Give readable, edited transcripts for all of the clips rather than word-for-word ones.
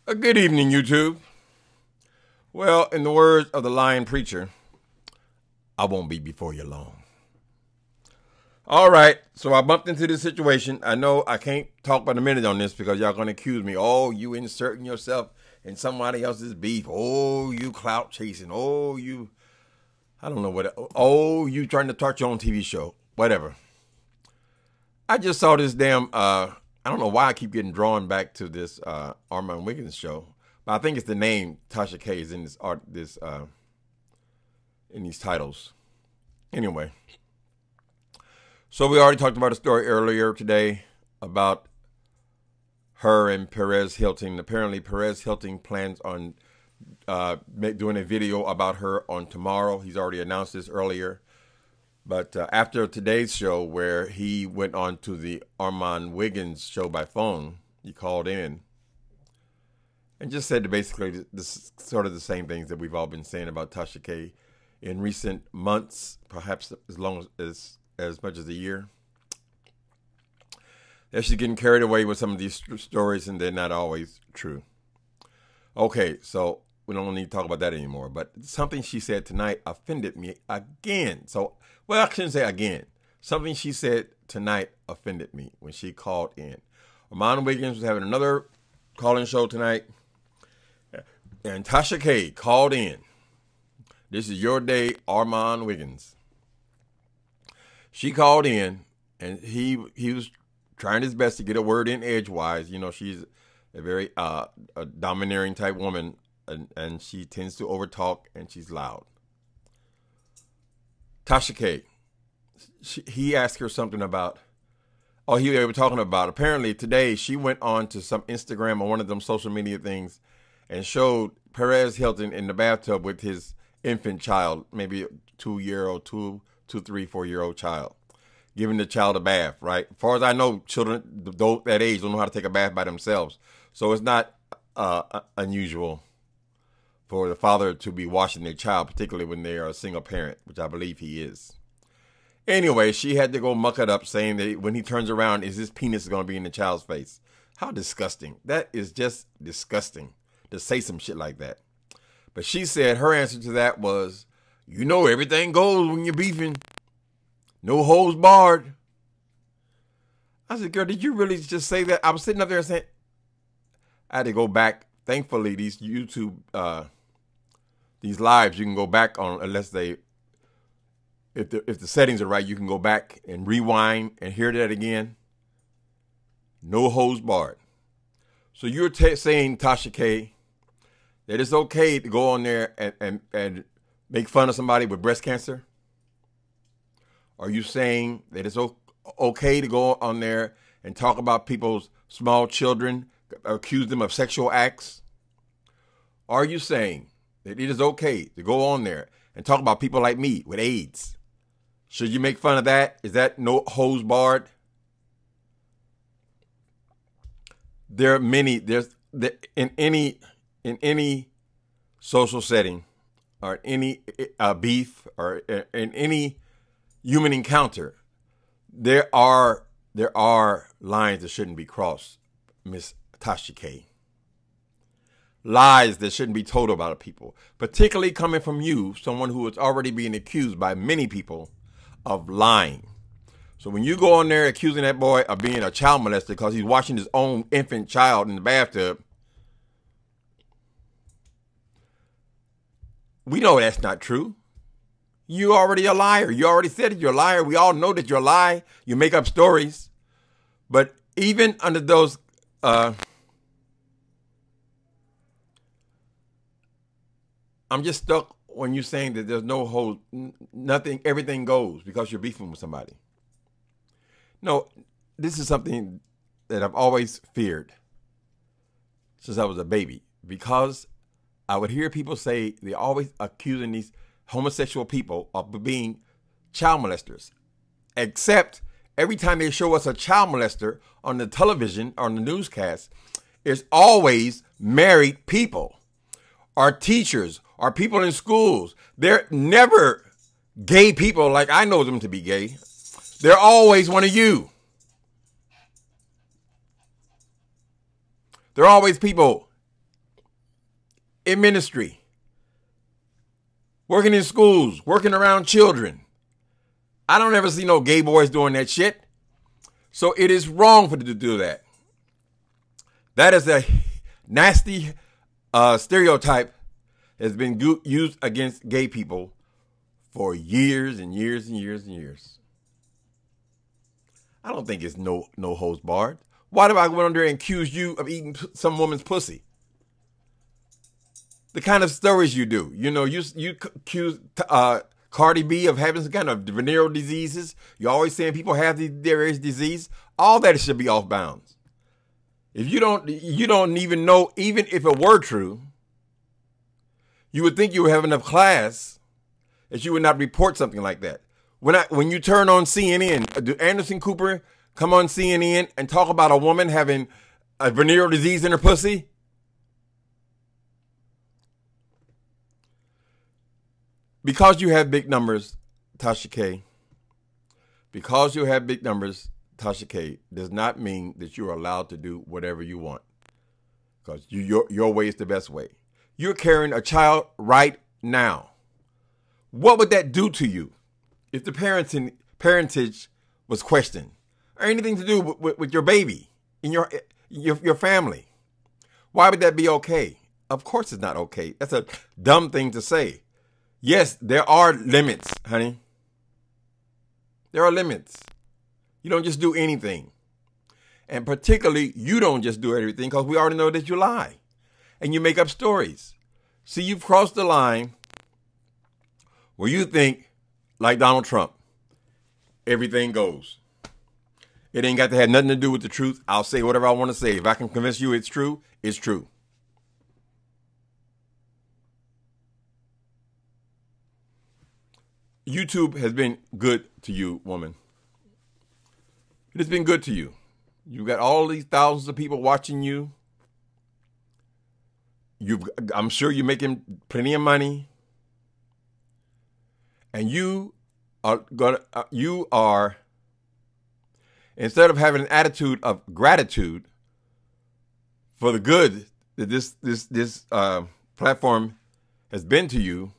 Good evening, YouTube. Well, in the words of the lying preacher, I won't be before you long. All right, so I bumped into this situation. I know I can't talk but a minute on this because y'all going to accuse me. Oh, you inserting yourself in somebody else's beef. Oh, you clout chasing. Oh, you, I don't know what. Oh, you trying to start your own TV show. Whatever. I just saw this damn, I don't know why I keep getting drawn back to this Armand Wiggins show. But I think it's the name TASHA K is in in these titles. Anyway, so we already talked about a story earlier today about her and Perez Hilton. Apparently, Perez Hilton plans on doing a video about her on tomorrow. He's already announced this earlier. But after today's show, where he went on to the Armand Wiggins show by phone, he called in and just said basically this sort of the same things that we've all been saying about TASHA K in recent months, perhaps as much as a year. That she's getting carried away with some of these stories, and they're not always true. Okay, so we don't need to talk about that anymore. But something she said tonight offended me again. So, well, I shouldn't say again. Something she said tonight offended me when she called in. Armand Wiggins was having another call-in show tonight. And TASHA K called in. This is your day, Armand Wiggins. She called in, and he was trying his best to get a word in edgewise. You know, she's a very a domineering type woman, and she tends to overtalk, and she's loud. TASHA K, he asked her something about, they were talking about, apparently today she went on to some Instagram or one of them social media things and showed Perez Hilton in the bathtub with his infant child, maybe a 2-year-old, 4-year-old child, giving the child a bath, right? As far as I know, children that age don't know how to take a bath by themselves. So it's not unusual for the father to be washing their child, particularly when they are a single parent, which I believe he is. Anyway, she had to go muck it up, saying that when he turns around, his penis going to be in the child's face. How disgusting. That is just disgusting to say some shit like that. But she said her answer to that was, you know, everything goes when you're beefing. No holds barred. I said, girl, did you really just say that? I was sitting up there saying, I had to go back. Thankfully, these YouTube, these lives, you can go back on, unless if the settings are right, you can go back and rewind and hear that again. No holds barred. So you're saying, TASHA K, that it's okay to go on there and make fun of somebody with breast cancer? Are you saying that it's okay to go on there and talk about people's small children, accuse them of sexual acts? Are you saying that it is okay to go on there and talk about people like me with AIDS? Should you make fun of that? Is that no holds barred? There are many. In any social setting, or any beef, or in any human encounter, there are lines that shouldn't be crossed, Miss TASHA K. Lies that shouldn't be told about people, particularly coming from you, someone who is already being accused by many people of lying. So when you go on there accusing that boy of being a child molester because he's washing his own infant child in the bathtub, we know that's not true. You're already a liar. You already said that you're a liar. We all know that you're a lie. You make up stories. But even under those, I'm just stuck when you're saying that there's no hold, nothing, everything goes because you're beefing with somebody. No, this is something that I've always feared since I was a baby, because I would hear people say they're always accusing these homosexual people of being child molesters, except every time they show us a child molester on the television, on the newscast, it's always married people, or teachers, or people in schools. They're never gay people like I know them to be gay. They're always one of you. They're always people in ministry, working in schools, working around children. I don't ever see no gay boys doing that shit. So it is wrong for them to do that. That is a nasty stereotype that has been used against gay people for years and years and years and years. I don't think it's no holds barred. Why do I go on there and accuse you of eating some woman's pussy? The kind of stories you do. You know, you accuse Cardi B of having some kind of venereal diseases. You're always saying people have these various diseases. All that should be off bounds. If you don't even know, even if it were true, you would think you would have enough class that you would not report something like that. When you turn on CNN, do Anderson Cooper come on CNN and talk about a woman having a venereal disease in her pussy? Because you have big numbers, TASHA K, because you have big numbers, TASHA K, does not mean that you're allowed to do whatever you want. Because your way is the best way. You're carrying a child right now. What would that do to you if the parentage was questioned? Or anything to do with your baby in your family? Why would that be okay? Of course it's not okay. That's a dumb thing to say. Yes, there are limits, honey. There are limits. You don't just do anything. And particularly, you don't just do everything because we already know that you lie. And you make up stories. See, you've crossed the line where you think, like Donald Trump, everything goes. It ain't got to have nothing to do with the truth. I'll say whatever I want to say. If I can convince you it's true, it's true. YouTube has been good to you, woman. It has been good to you. You got all these thousands of people watching you. I'm sure you're making plenty of money. And you are, instead of having an attitude of gratitude for the good that this platform has been to you,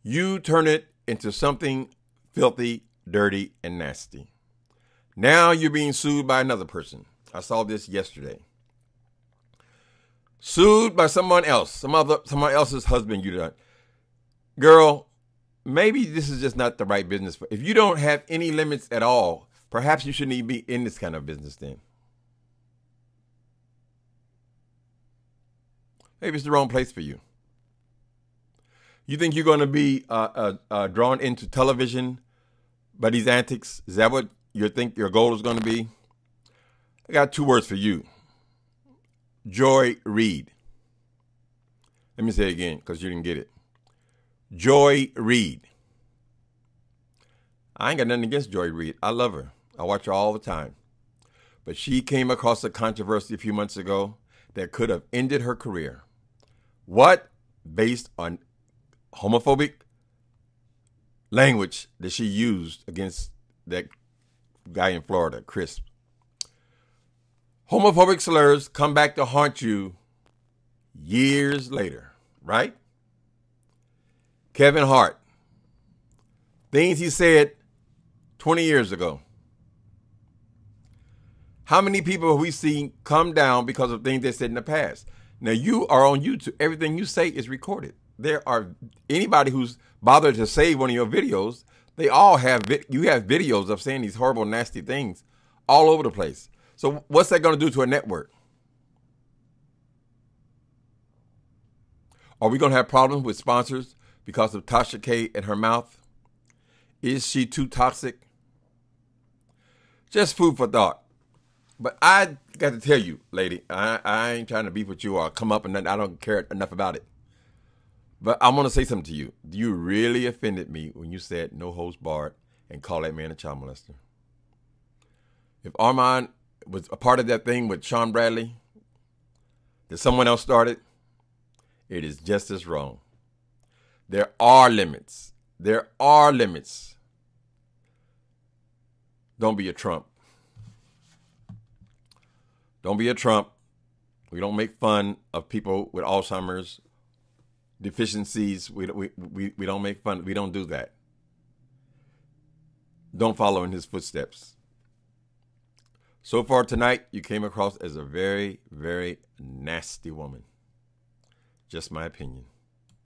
you turn it into something filthy, dirty, and nasty. Now you're being sued by another person. I saw this yesterday. Sued by someone else, someone else's husband. You done, girl. Maybe this is just not the right business for. If you don't have any limits at all, perhaps you shouldn't even be in this kind of business then. Maybe it's the wrong place for you. You think you're going to be drawn into television by these antics? Is that what you think your goal is going to be? I got 2 words for you. Joy Reid. Let me say it again because you didn't get it. Joy Reid. I ain't got nothing against Joy Reid. I love her. I watch her all the time. But she came across a controversy a few months ago that could have ended her career. What? Based on homophobic language that she used against that guy in Florida, Chris. Homophobic slurs come back to haunt you years later, right? Kevin Hart. Things he said 20 years ago. How many people have we seen come down because of things they said in the past? Now you are on YouTube. Everything you say is recorded. There are anybody who's bothered to save one of your videos. They all have, you have videos of saying these horrible, nasty things all over the place. So what's that going to do to a network? Are we going to have problems with sponsors because of TASHA K and her mouth? Is she too toxic? Just food for thought. But I got to tell you, lady, I ain't trying to beef with you or come up and nothing. I don't care enough about it. But I want to say something to you. You really offended me when you said no holds barred and call that man a child molester. If Armand was a part of that thing with Sean Bradley that someone else started, it is just as wrong. There are limits. There are limits. Don't be a Trump. Don't be a Trump. We don't make fun of people with Alzheimer's deficiencies. We don't make fun. We don't do that. Don't follow in his footsteps. So far tonight, you came across as a very, very nasty woman. Just my opinion.